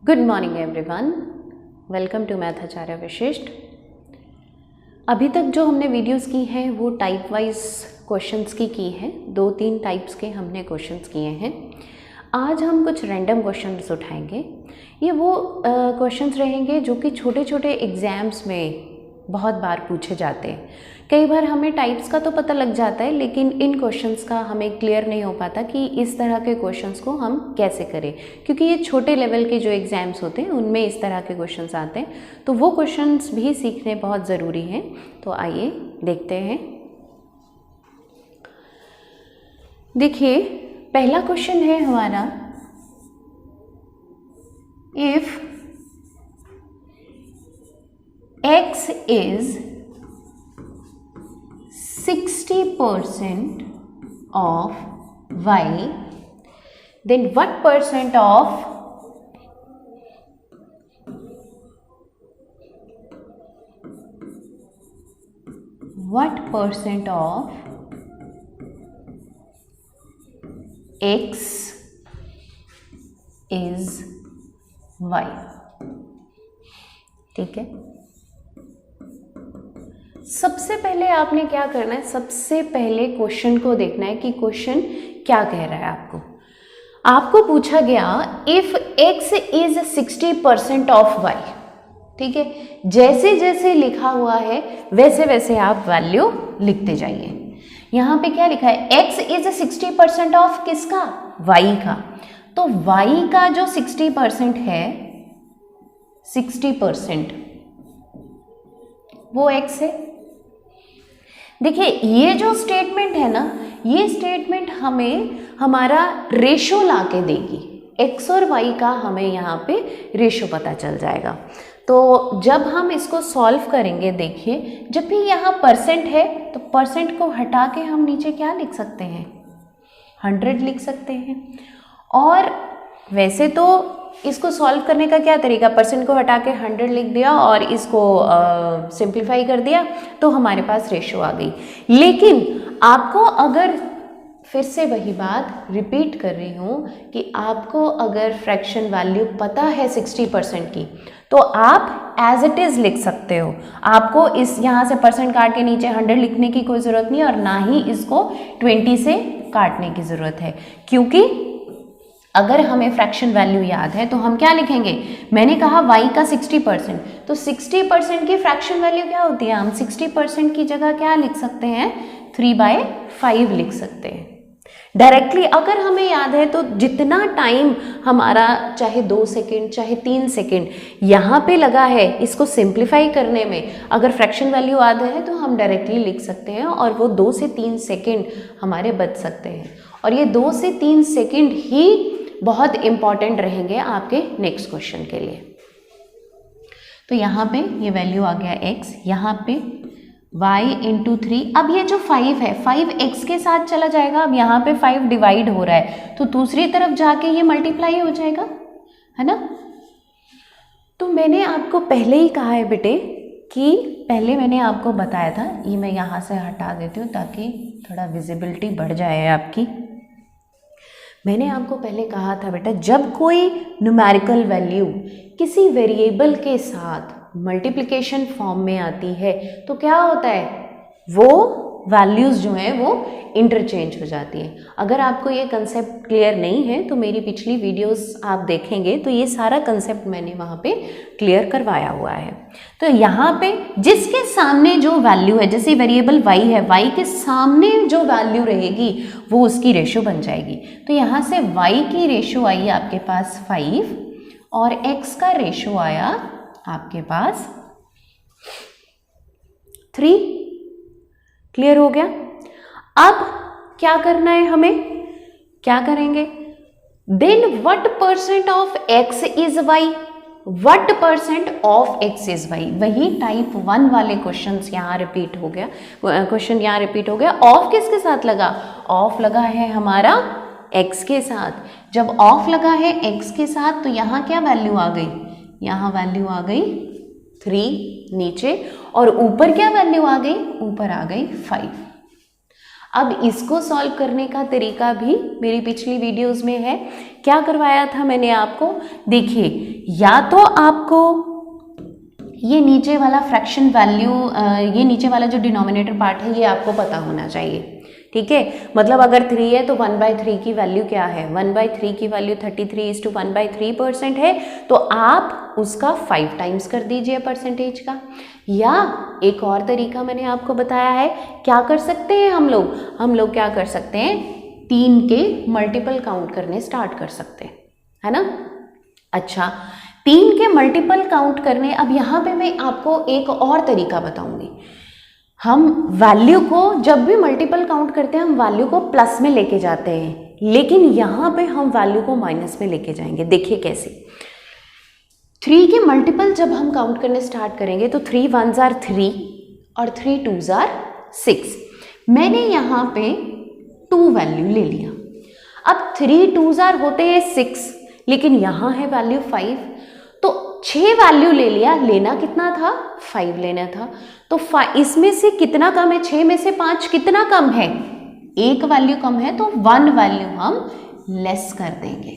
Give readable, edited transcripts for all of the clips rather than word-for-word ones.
Good morning everyone, welcome to math Acharya Vishisht. अभी तक जो हमने वीडियोस की हैं वो टाइप वाइज क्वेश्चंस की हैं। 2-3 टाइप्स के हमने क्वेश्चंस किए हैं। आज हम कुछ रैंडम क्वेश्चंस उठाएंगे। ये वो क्वेश्चंस रहेंगे जो कि छोटे छोटे एग्ज़ाम्स में बहुत बार पूछे जाते हैं। कई बार हमें टाइप्स का तो पता लग जाता है, लेकिन इन क्वेश्चंस का हमें क्लियर नहीं हो पाता कि इस तरह के क्वेश्चंस को हम कैसे करें, क्योंकि ये छोटे लेवल के जो एग्ज़ाम्स होते हैं उनमें इस तरह के क्वेश्चंस आते हैं, तो वो क्वेश्चंस भी सीखने बहुत ज़रूरी हैं। तो आइए देखते हैं। देखिए, पहला क्वेश्चन है हमारा, if x is 60% of y, then what percent of x is y। ठीक है, सबसे पहले आपने क्या करना है, सबसे पहले क्वेश्चन को देखना है कि क्वेश्चन क्या कह रहा है। आपको पूछा गया if x is 60% of y। ठीक है, जैसे जैसे लिखा हुआ है वैसे वैसे आप वैल्यू लिखते जाइए। यहाँ पे क्या लिखा है, x इज 60% ऑफ किसका, y का। तो y का जो 60% है, 60% वो x है। देखिए, ये जो स्टेटमेंट है ना, ये स्टेटमेंट हमें हमारा रेशो ला के देगी। x और y का हमें यहाँ पे रेशो पता चल जाएगा। तो जब हम इसको सॉल्व करेंगे, देखिए जब भी यहाँ परसेंट है तो परसेंट को हटा के हम नीचे क्या लिख सकते हैं, 100 लिख सकते हैं। और वैसे तो इसको सॉल्व करने का क्या तरीका, परसेंट को हटा के 100 लिख दिया और इसको सिंप्लीफाई कर दिया तो हमारे पास रेशो आ गई। लेकिन आपको अगर, फिर से वही बात रिपीट कर रही हूँ कि आपको अगर फ्रैक्शन वैल्यू पता है 60% की, तो आप एज इट इज़ लिख सकते हो। आपको इस यहाँ से परसेंट काट के नीचे 100 लिखने की कोई ज़रूरत नहीं, और ना ही इसको 20 से काटने की ज़रूरत है, क्योंकि अगर हमें फ्रैक्शन वैल्यू याद है तो हम क्या लिखेंगे, मैंने कहा y का 60%, तो 60% की फ्रैक्शन वैल्यू क्या होती है, हम 60% की जगह क्या लिख सकते हैं, 3/5 लिख सकते हैं डायरेक्टली। अगर हमें याद है तो जितना टाइम हमारा, चाहे 2 सेकेंड चाहे 3 सेकेंड यहाँ पे लगा है इसको सिंप्लीफाई करने में, अगर फ्रैक्शन वैल्यू याद है तो हम डायरेक्टली लिख सकते हैं और वो 2 से 3 सेकेंड हमारे बच सकते हैं। और ये 2 से 3 सेकेंड ही बहुत इंपॉर्टेंट रहेंगे आपके नेक्स्ट क्वेश्चन के लिए। तो यहाँ पे ये वैल्यू आ गया x, यहाँ पे y इंटू 3। अब ये जो 5 है, 5 x के साथ चला जाएगा। अब यहाँ पे 5 डिवाइड हो रहा है तो दूसरी तरफ जाके ये मल्टीप्लाई हो जाएगा, है ना। तो मैंने आपको पहले ही कहा है बेटे कि पहले मैंने आपको बताया था, ये मैं यहाँ से हटा देती हूँ ताकि थोड़ा विजिबिलिटी बढ़ जाए आपकी। मैंने आपको पहले कहा था बेटा, जब कोई न्यूमेरिकल वैल्यू किसी वेरिएबल के साथ मल्टीप्लिकेशन फॉर्म में आती है तो क्या होता है, वो वैल्यूज़ जो हैं वो इंटरचेंज हो जाती हैं। अगर आपको ये कंसेप्ट क्लियर नहीं है तो मेरी पिछली वीडियोस आप देखेंगे तो ये सारा कंसेप्ट मैंने वहाँ पे क्लियर करवाया हुआ है। तो यहाँ पे जिसके सामने जो वैल्यू है, जैसे वेरिएबल y है, y के सामने जो वैल्यू रहेगी वो उसकी रेशो बन जाएगी। तो यहाँ से y की रेशो आई आपके पास 5 और x का रेशो आया आपके पास 3। क्लियर हो गया। अब क्या करना है हमें, क्या करेंगे, then what percent of x is y, what percent of x is y। वही टाइप 1 वाले क्वेश्चंस यहाँ रिपीट हो गया, क्वेश्चन यहाँ रिपीट हो गया। ऑफ किसके साथ लगा, ऑफ लगा है हमारा x के साथ। जब ऑफ लगा है x के साथ तो यहाँ क्या वैल्यू आ गई, यहाँ वैल्यू आ गई 3 नीचे, और ऊपर क्या वैल्यू आ गई, ऊपर आ गई 5। अब इसको सॉल्व करने का तरीका भी मेरी पिछली वीडियोस में है। क्या करवाया था मैंने आपको, देखिए या तो आपको ये नीचे वाला फ्रैक्शन वैल्यू, ये नीचे वाला जो डिनोमिनेटर पार्ट है ये आपको पता होना चाहिए, ठीक है। मतलब अगर 3 है तो 1/3 की वैल्यू क्या है, 1/3 की वैल्यू 33:1/3% है, तो आप उसका 5 टाइम्स कर दीजिए परसेंटेज का। या एक और तरीका मैंने आपको बताया है, क्या कर सकते हैं हम लोग क्या कर सकते हैं, 3 के मल्टीपल काउंट करने स्टार्ट कर सकते हैं, है ना। अच्छा, 3 के मल्टीपल काउंट करने, अब यहाँ पे मैं आपको एक और तरीका बताऊंगी। हम वैल्यू को जब भी मल्टीपल काउंट करते हैं हम वैल्यू को प्लस में लेके जाते हैं, लेकिन यहाँ पे हम वैल्यू को माइनस में लेके जाएंगे। देखिए कैसे, 3 के मल्टीपल जब हम काउंट करने स्टार्ट करेंगे तो 3 1s are 3 और 3 2s are 6। मैंने यहाँ पे 2 वैल्यू ले लिया। अब 3 2s are होते हैं 6, लेकिन यहाँ है वैल्यू 5, तो 6 वैल्यू ले लिया। लेना कितना था, 5 लेना था। तो इसमें से कितना कम है, 6 में से 5 कितना कम है, 1 वैल्यू कम है, तो 1 वैल्यू हम लेस कर देंगे,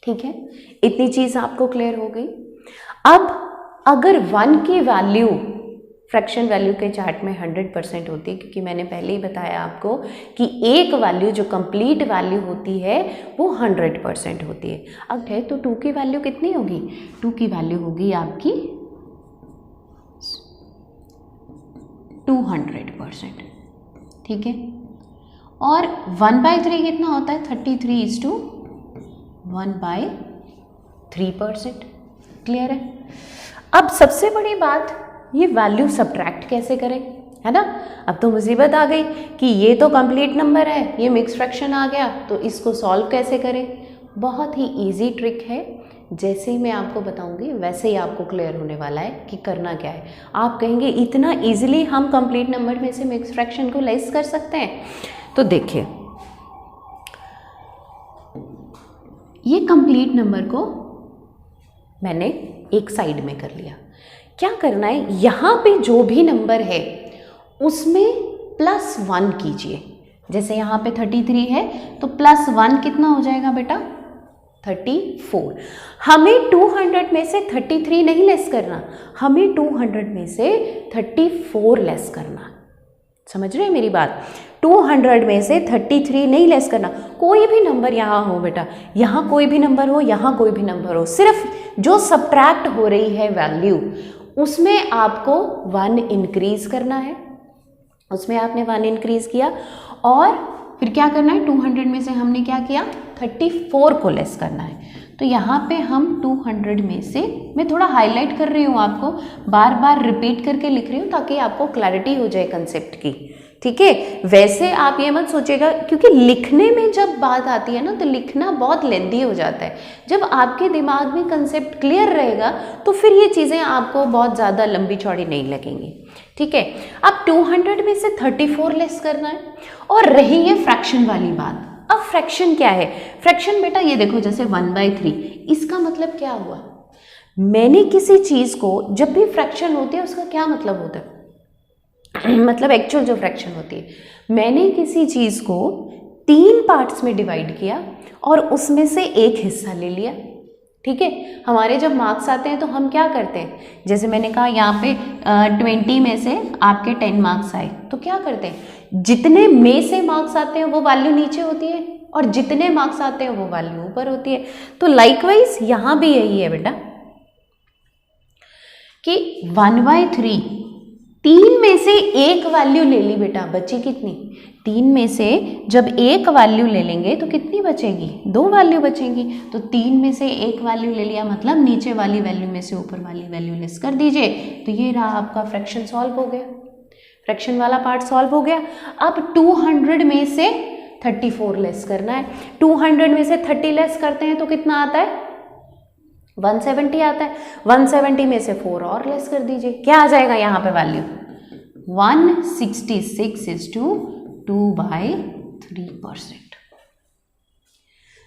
ठीक है। इतनी चीज आपको क्लियर हो गई। अब अगर 1 की वैल्यू फ्रैक्शन वैल्यू के चार्ट में 100% होती है, क्योंकि मैंने पहले ही बताया आपको कि एक वैल्यू जो कंप्लीट वैल्यू होती है वो 100% होती है। अब है तो 2 की वैल्यू कितनी होगी, 2 की वैल्यू होगी आपकी 200%, ठीक है। और 1/3 कितना होता है, 33:1/3%, क्लियर है। अब सबसे बड़ी बात, ये वैल्यू सब्ट्रैक्ट कैसे करें, है ना। अब तो मुसीबत आ गई कि ये तो कंप्लीट नंबर है, ये मिक्स फ्रैक्शन आ गया, तो इसको सॉल्व कैसे करें। बहुत ही इजी ट्रिक है, जैसे ही मैं आपको बताऊंगी वैसे ही आपको क्लियर होने वाला है कि करना क्या है। आप कहेंगे इतना इजीली हम कंप्लीट नंबर में से मिक्स फ्रैक्शन को लेस कर सकते हैं। तो देखिए, ये कंप्लीट नंबर को मैंने एक साइड में कर लिया। क्या करना है, यहाँ पे जो भी नंबर है उसमें +1 कीजिए। जैसे यहाँ पे 33 है तो +1 कितना हो जाएगा बेटा, 34। हमें 200 में से 33 नहीं लेस करना, हमें 200 में से 34 लेस करना। समझ रहे हैं मेरी बात, 200 में से 33 नहीं लेस करना। कोई भी नंबर यहाँ हो बेटा, यहाँ कोई भी नंबर हो, यहाँ कोई भी नंबर हो, सिर्फ जो सब्ट्रैक्ट हो रही है वैल्यू उसमें आपको 1 इंक्रीज करना है। उसमें आपने 1 इंक्रीज किया और फिर क्या करना है, 200 में से हमने क्या किया, 34 को लेस करना है। तो यहाँ पे हम 200 में से, मैं थोड़ा हाईलाइट कर रही हूँ, आपको बार बार रिपीट करके लिख रही हूँ ताकि आपको क्लैरिटी हो जाए कंसेप्ट की, ठीक है। वैसे आप ये मत सोचिएगा, क्योंकि लिखने में जब बात आती है ना तो लिखना बहुत लेंदी हो जाता है। जब आपके दिमाग में कंसेप्ट क्लियर रहेगा तो फिर ये चीज़ें आपको बहुत ज़्यादा लंबी चौड़ी नहीं लगेंगी, ठीक है। अब 200 में से 34 लेस करना है। और रही है फ्रैक्शन वाली बात। अब फ्रैक्शन क्या है, फ्रैक्शन बेटा ये देखो, जैसे 1/3, इसका मतलब क्या हुआ, मैंने किसी चीज़ को, जब भी फ्रैक्शन होती है उसका क्या मतलब होता है, मतलब एक्चुअल जो फ्रैक्शन होती है, मैंने किसी चीज़ को 3 पार्ट्स में डिवाइड किया और उसमें से एक हिस्सा ले लिया, ठीक है। हमारे जब मार्क्स आते हैं तो हम क्या करते हैं, जैसे मैंने कहा यहाँ पे 20 में से आपके 10 मार्क्स आए, तो क्या करते हैं, जितने में से मार्क्स आते हैं वो वैल्यू नीचे होती है और जितने मार्क्स आते हैं वो वैल्यू ऊपर होती है। तो लाइकवाइज यहाँ भी यही है बेटा कि 1/3, 3 में से एक वैल्यू ले ली बेटा, बची कितनी, 3 में से जब एक वैल्यू ले लेंगे तो कितनी बचेगी, 2 वैल्यू बचेंगी। तो 3 में से एक वैल्यू ले लिया, मतलब नीचे वाली वैल्यू में से ऊपर वाली वैल्यू लेस कर दीजिए। तो ये रहा आपका फ्रैक्शन सॉल्व हो गया, फ्रैक्शन वाला पार्ट सॉल्व हो गया। अब 200 में से 34 लेस करना है। 200 में से 30 लेस करते हैं तो कितना आता है, 170 आता है। 170 में से 4 और लेस कर दीजिए, क्या आ जाएगा यहाँ पे वैल्यू, 166 = 2/3%।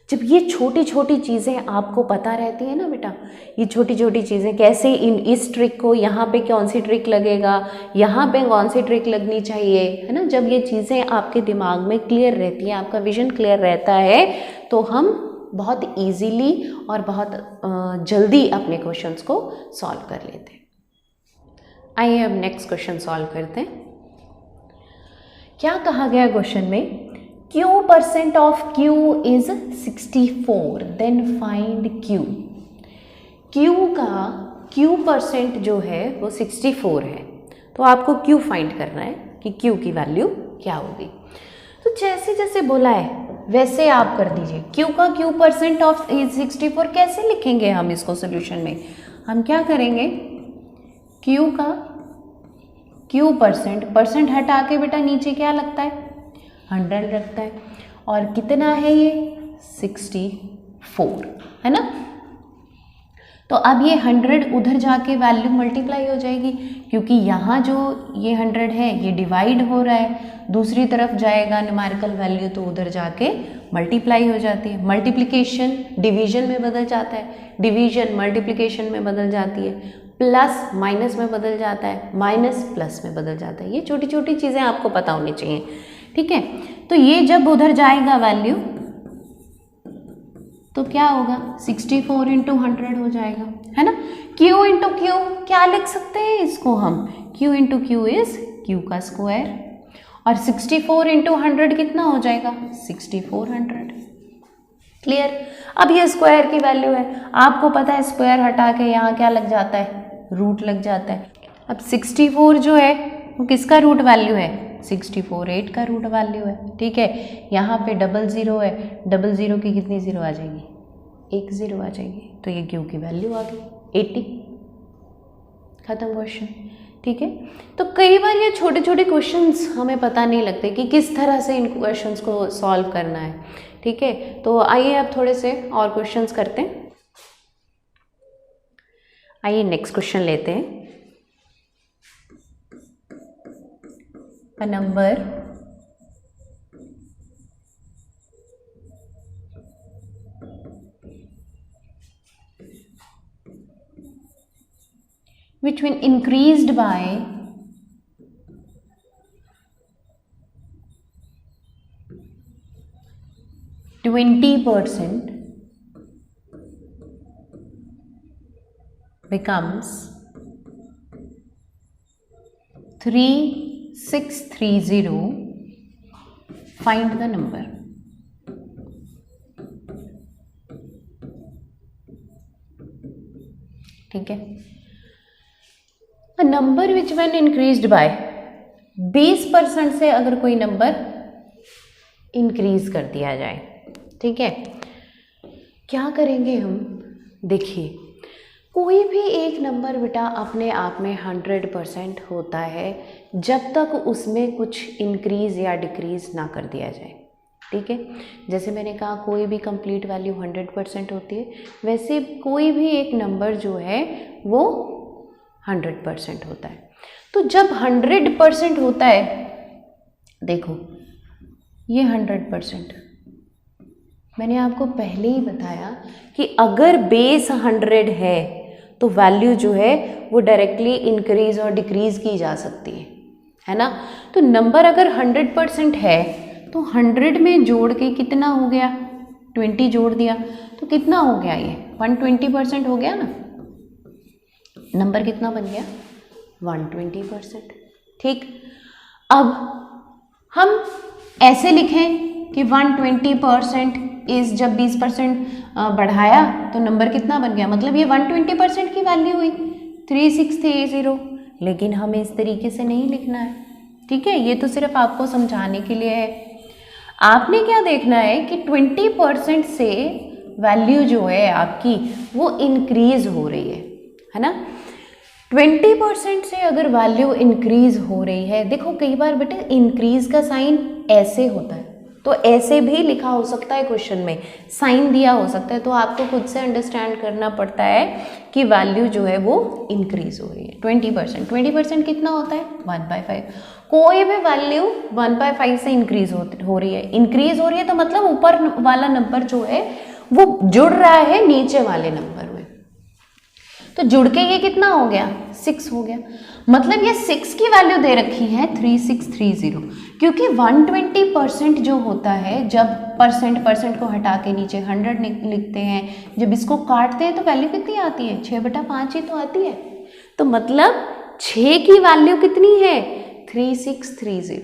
जब ये छोटी छोटी चीज़ें आपको पता रहती है ना बेटा, ये छोटी छोटी चीज़ें कैसे इस ट्रिक को यहाँ पे कौन सी ट्रिक लगेगा, यहाँ पे कौन सी ट्रिक लगनी चाहिए, है ना, जब ये चीज़ें आपके दिमाग में क्लियर रहती हैं, आपका विजन क्लियर रहता है, तो हम बहुत इजीली और बहुत जल्दी अपने क्वेश्चंस को सॉल्व कर लेते हैं। आइए अब नेक्स्ट क्वेश्चन सॉल्व करते हैं। क्या कहा गया क्वेश्चन में, Q% of Q is 64, then find Q। Q का Q% जो है वो 64 है, तो आपको Q फाइंड करना है कि Q की वैल्यू क्या होगी। तो जैसे जैसे बोला है वैसे आप कर दीजिए। Q का Q% of is 64 कैसे लिखेंगे हम इसको सोल्यूशन में, हम क्या करेंगे, Q का Q% हटा के बेटा नीचे क्या लगता है, 100 लगता है, और कितना है ये 64, है ना। तो अब ये 100 उधर जाके वैल्यू मल्टीप्लाई हो जाएगी, क्योंकि यहाँ जो ये 100 है ये डिवाइड हो रहा है, दूसरी तरफ जाएगा न्यूमेरिकल वैल्यू तो उधर जाके मल्टीप्लाई हो जाती है। मल्टीप्लिकेशन डिवीजन में बदल जाता है, डिवीजन मल्टीप्लिकेशन में बदल जाती है, प्लस माइनस में बदल जाता है, माइनस प्लस में बदल जाता है। ये छोटी छोटी चीज़ें आपको पता होनी चाहिए, ठीक है। तो ये जब उधर जाएगा वैल्यू तो क्या होगा, 64 × 100 हो जाएगा, है ना। Q × Q क्या लिख सकते हैं इसको हम, Q × Q इज Q का स्क्वायर, और 64 × 100 कितना हो जाएगा, 6400। क्लियर। अब ये स्क्वायर की वैल्यू है, आपको पता है स्क्वायर हटा के यहाँ क्या लग जाता है, रूट लग जाता है। अब 64 जो है वो किसका रूट वैल्यू है, 64 8 का रूट वैल्यू है, ठीक है। यहाँ पे 00 है, 00 की कितनी ज़ीरो आ जाएगी, 1 ज़ीरो आ जाएगी, तो ये Q की वैल्यू आ गई 80। खत्म क्वेश्चन, ठीक है। तो कई बार ये छोटे छोटे क्वेश्चंस हमें पता नहीं लगते कि किस तरह से इन क्वेश्चंस को सॉल्व करना है, ठीक है। तो आइए अब थोड़े से और क्वेश्चंस करते हैं। आइए नेक्स्ट क्वेश्चन लेते हैं। A number which when increased by 20% becomes 3630, find the number। ठीक है। A number which when increased by 20% से अगर कोई नंबर इंक्रीज कर दिया जाए, ठीक है, क्या करेंगे हम, देखिए कोई भी एक नंबर बेटा अपने आप में 100% होता है जब तक उसमें कुछ इंक्रीज या डिक्रीज ना कर दिया जाए, ठीक है। जैसे मैंने कहा कोई भी कंप्लीट वैल्यू 100% होती है, वैसे कोई भी एक नंबर जो है वो 100% होता है। तो जब 100% होता है, देखो ये 100%, मैंने आपको पहले ही बताया कि अगर बेस 100 है तो वैल्यू जो है वो डायरेक्टली इंक्रीज और डिक्रीज की जा सकती है ना। तो नंबर अगर 100% है तो 100 में जोड़ के कितना हो गया, 20 जोड़ दिया तो कितना हो गया, ये 120% हो गया ना। नंबर कितना बन गया, 120%, ठीक। अब हम ऐसे लिखें कि 120% इस जब 20% बढ़ाया तो नंबर कितना बन गया, मतलब ये 120% की वैल्यू हुई 3630, लेकिन हमें इस तरीके से नहीं लिखना है, ठीक है। ये तो सिर्फ आपको समझाने के लिए है। आपने क्या देखना है कि 20% से वैल्यू जो है आपकी वो इंक्रीज हो रही है ना। 20% से अगर वैल्यू इंक्रीज हो रही है, देखो कई बार बेटे इंक्रीज का साइन ऐसे होता है, तो ऐसे भी लिखा हो सकता है, क्वेश्चन में साइन दिया हो सकता है, तो आपको खुद से अंडरस्टैंड करना पड़ता है कि वैल्यू जो है वो इंक्रीज हो रही है। 20% कितना होता है, 1/5। कोई भी वैल्यू 1/5 से इंक्रीज हो रही है तो मतलब ऊपर वाला नंबर जो है वो जुड़ रहा है नीचे वाले नंबर में। तो जुड़ के ये कितना हो गया, 6 हो गया। मतलब ये 6 की वैल्यू दे रखी है 3630, क्योंकि 120% जो होता है, जब परसेंट को हटा के नीचे 100 लिखते हैं, जब इसको काटते हैं तो वैल्यू कितनी आती है, 6/5 ही तो आती है। तो मतलब 6 की वैल्यू कितनी है, 3630।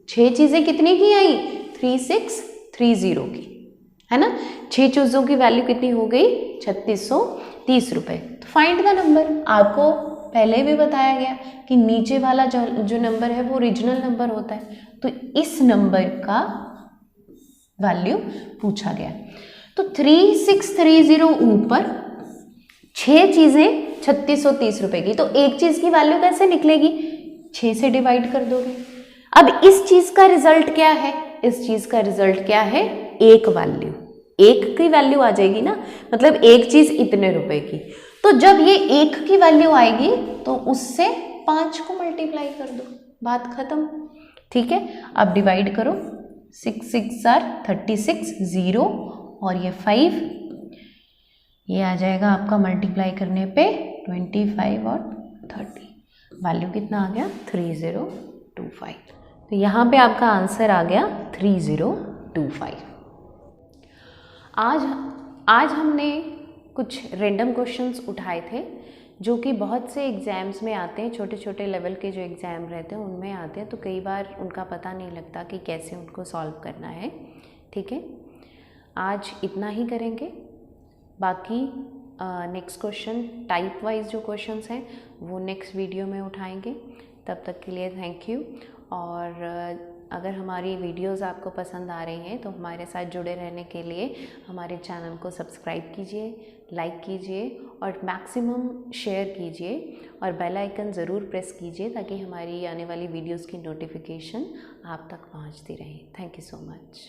6 चीज़ें कितनी की आई, 3630 की, है ना। 6 चीज़ों की वैल्यू कितनी हो गई, 3630 रुपये। तो फाइंड द नंबर। आपको पहले भी बताया गया कि नीचे वाला जो नंबर है वो ओरिजिनल नंबर होता है, तो इस नंबर का वैल्यू पूछा गया। तो 3630 ऊपर 6 चीज़ें 3630 रुपये की, तो एक चीज़ की वैल्यू कैसे निकलेगी, 6 से डिवाइड कर दोगे। अब इस चीज़ का रिजल्ट क्या है, इस चीज़ का रिजल्ट क्या है, एक वैल्यू, एक की वैल्यू आ जाएगी ना, मतलब एक चीज़ इतने रुपए की। तो जब ये एक की वैल्यू आएगी तो उससे 5 को मल्टीप्लाई कर दो, बात खत्म। ठीक है, अब डिवाइड करो, 6 6 36, 0 और ये 5, ये आ जाएगा आपका मल्टीप्लाई करने पे 25 और 30, वैल्यू कितना आ गया, 3025। तो यहाँ पे आपका आंसर आ गया 3025। आज हमने कुछ रैंडम क्वेश्चंस उठाए थे जो कि बहुत से एग्ज़ाम्स में आते हैं, छोटे छोटे लेवल के जो एग्ज़ाम रहते हैं उनमें आते हैं, तो कई बार उनका पता नहीं लगता कि कैसे उनको सॉल्व करना है। ठीक है, आज इतना ही करेंगे, बाकी नेक्स्ट क्वेश्चन टाइप वाइज जो क्वेश्चंस हैं वो नेक्स्ट वीडियो में उठाएंगे। तब तक के लिए थैंक यू। और अगर हमारी वीडियोस आपको पसंद आ रही हैं तो हमारे साथ जुड़े रहने के लिए हमारे चैनल को सब्सक्राइब कीजिए, लाइक कीजिए और मैक्सिमम शेयर कीजिए और बेल आइकन ज़रूर प्रेस कीजिए ताकि हमारी आने वाली वीडियोस की नोटिफिकेशन आप तक पहुंचती रहे। Thank you so much.